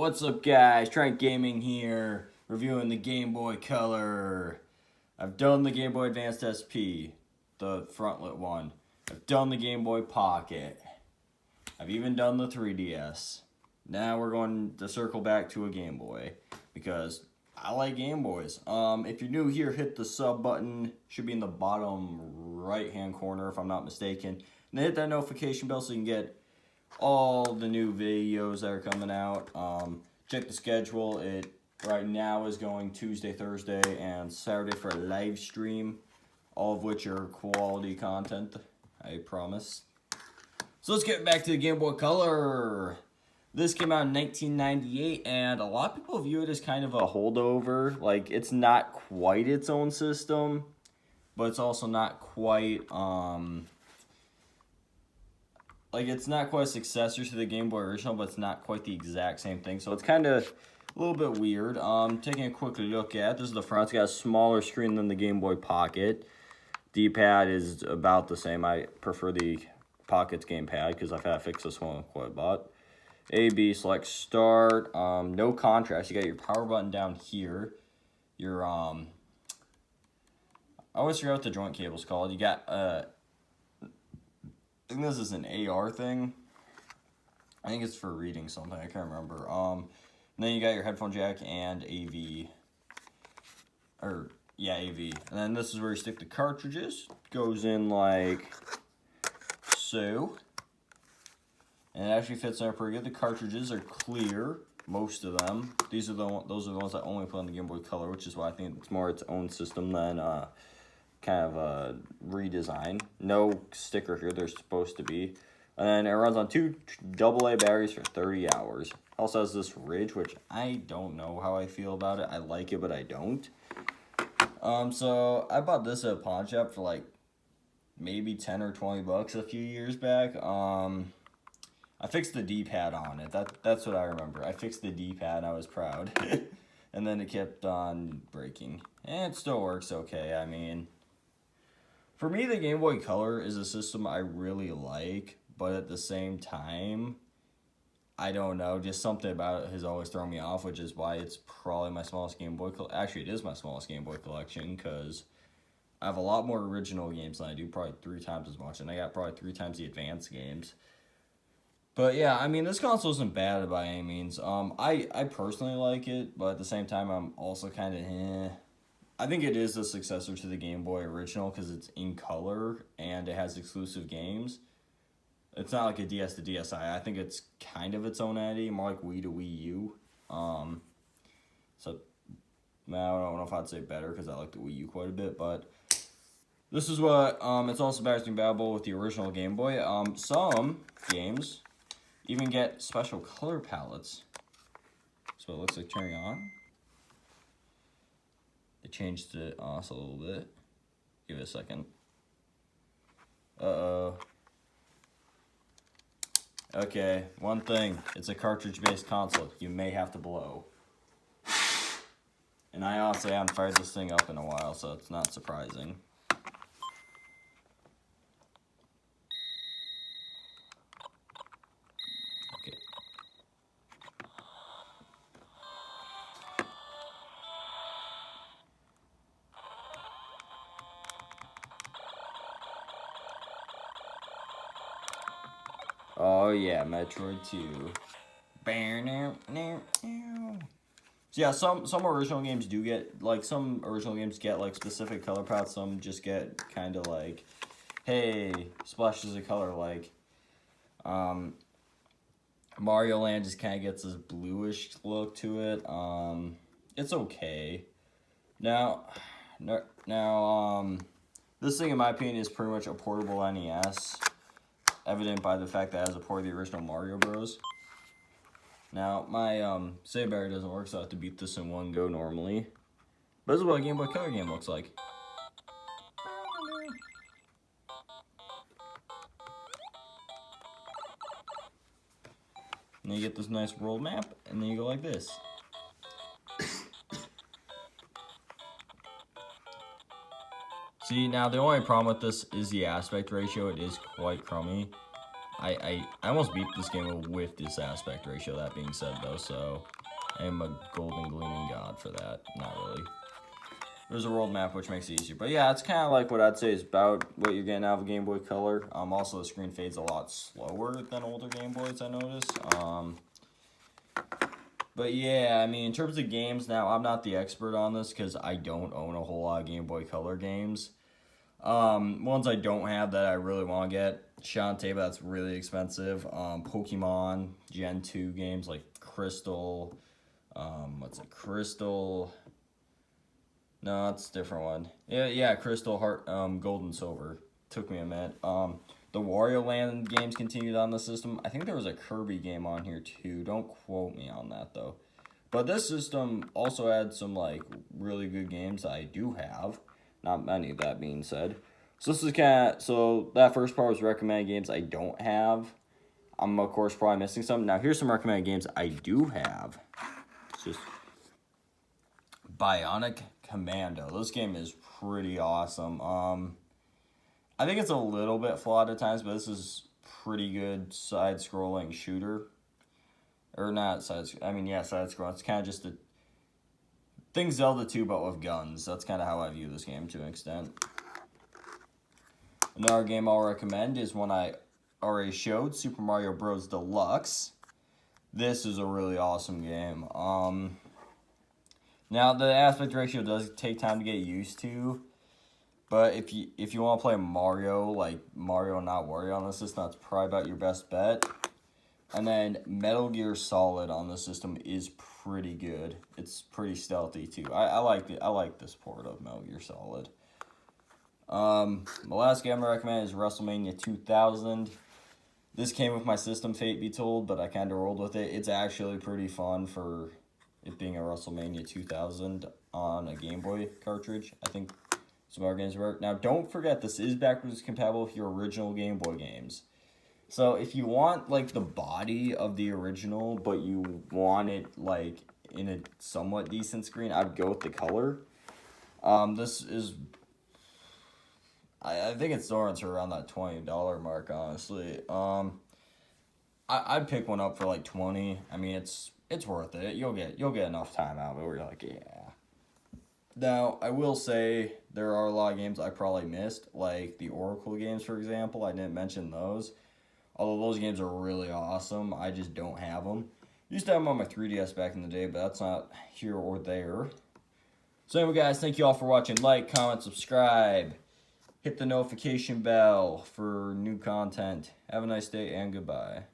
What's up, guys? Trent Gaming here, reviewing the Game Boy Color. I've done the Game Boy Advanced SP, the frontlit one. I've done the Game Boy Pocket. I've even done the 3DS. Now we're going to circle back to a Game Boy, because I like Game Boys. If you're new here, hit the sub button. Should be in the bottom right-hand corner, if I'm not mistaken. And then hit that notification bell so you can get all the new videos that are coming out. Check the schedule. It right now is going Tuesday, Thursday, and Saturday for a live stream, all of which are quality content, I promise. So let's get back to the Game Boy Color. This came out in 1998, and a lot of people view it as kind of a holdover. Like, it's not quite its own system, but it's also not quite, like, it's not quite a successor to the Game Boy original, but it's not quite the exact same thing. So it's kind of a little bit weird. Taking a quick look at, this is the front. It's got a smaller screen than the Game Boy Pocket. D-pad is about the same. I prefer the Pocket's gamepad because I've had to fix this one quite a lot. A, B, select start. No contrast. You got your power button down here. Your, I always forget what the joint cable's called. You got, I think this is an AR thing. I think it's for reading something. I can't remember. And then you got your headphone jack and AV. Or, yeah, AV. And then this is where you stick the cartridges. Goes in like so. And it actually fits in there pretty good. The cartridges are clear, most of them. Those are the ones that only put on the Game Boy Color, which is why I think it's more its own system than kind of a redesign. No sticker here, they're supposed to be. And then it runs on 2 AA batteries for 30 hours. Also has this ridge, which I don't know how I feel about it. I like it, but I don't. So I bought this at a pawn shop for like maybe 10 or 20 bucks a few years back. I fixed the D-pad on it. That's what I remember. I fixed the D-pad and I was proud. And then it kept on breaking. And it still works okay. I mean, for me, the Game Boy Color is a system I really like, but at the same time, I don't know, just something about it has always thrown me off, which is why it's probably my smallest Game Boy collection. Actually, it is my smallest Game Boy collection, because I have a lot more original games than I do, probably 3 times as much, and I got probably 3 times the advanced games. But yeah, I mean, this console isn't bad by any means. I personally like it, but at the same time, I'm also kind of I think it is a successor to the Game Boy original because it's in color and it has exclusive games. It's not like a DS to DSi. I think it's kind of its own entity, more like Wii to Wii U. So I don't know if I'd say better because I like the Wii U quite a bit, but this is what it's also backwards compatible with the original Game Boy. Some games even get special color palettes. So it looks like turning on. They changed it also a little bit. Give it a second. Uh-oh. Okay, one thing. It's a cartridge-based console. You may have to blow. And I honestly haven't fired this thing up in a while, so it's not surprising. Oh yeah, Metroid 2. So yeah, some original games do get, like, some original games get, like, specific color palettes. Some just get kind of like, hey, splashes of color, like, Mario Land just kind of gets this bluish look to it. It's okay. Now, this thing, in my opinion, is pretty much a portable NES. Evident by the fact that it has a port of the original Mario Bros. Now, my save battery doesn't work, so I have to beat this in one go normally. But this is what a Game Boy Color game looks like. And then you get this nice world map, and then you go like this. See, now the only problem with this is the aspect ratio. It is quite crummy. I almost beat this game with this aspect ratio, that being said, though, so I am a golden gleaming god for that. Not really. There's a world map, which makes it easier. But yeah, it's kind of like what I'd say is about what you're getting out of a Game Boy Color. Also, the screen fades a lot slower than older Game Boys, I noticed. But yeah, I mean, in terms of games now, I'm not the expert on this because I don't own a whole lot of Game Boy Color games. Ones I don't have that I really want to get, Shantae, but that's really expensive. Pokemon Gen 2 games like Crystal. What's it? Crystal. No, it's a different one. Yeah, Crystal Heart, Gold and Silver. Took me a minute. The Wario Land games continued on the system. I think there was a Kirby game on here too. Don't quote me on that though. But this system also had some like really good games that I do have. Not many, that being said. So this is so that first part was recommended games I don't have. I'm of course probably missing some. Now here's some recommended games I do have. It's just Bionic Commando. This game is pretty awesome. I think it's a little bit flawed at times, but this is pretty good side-scrolling shooter. Or not side-scrolling. It's kind of just a thing Zelda 2, but with guns. That's kind of how I view this game to an extent. Another game I'll recommend is one I already showed, Super Mario Bros. Deluxe. This is a really awesome game. Now, the aspect ratio does take time to get used to. But if you want to play Mario, like Mario not Wario on the system, that's probably about your best bet. And then Metal Gear Solid on the system is pretty good. It's pretty stealthy too. I like this port of Metal Gear Solid. The last game I recommend is WrestleMania 2000. This came with my system, fate be told, but I kind of rolled with it. It's actually pretty fun for it being a WrestleMania 2000 on a Game Boy cartridge. I think some other games work. Now, don't forget, this is backwards compatible with your original Game Boy games. So, if you want, like, the body of the original, but you want it, like, in a somewhat decent screen, I'd go with the color. This is... I think it's starting to around that $20 mark, honestly. I'd pick one up for, like, $20. I mean, it's worth it. You'll get enough time out of it where you're like, yeah. Now, I will say there are a lot of games I probably missed, like the Oracle games, for example. I didn't mention those. Although those games are really awesome, I just don't have them. Used to have them on my 3DS back in the day, but that's not here or there. So anyway, guys, thank you all for watching. Like, comment, subscribe. Hit the notification bell for new content. Have a nice day, and goodbye.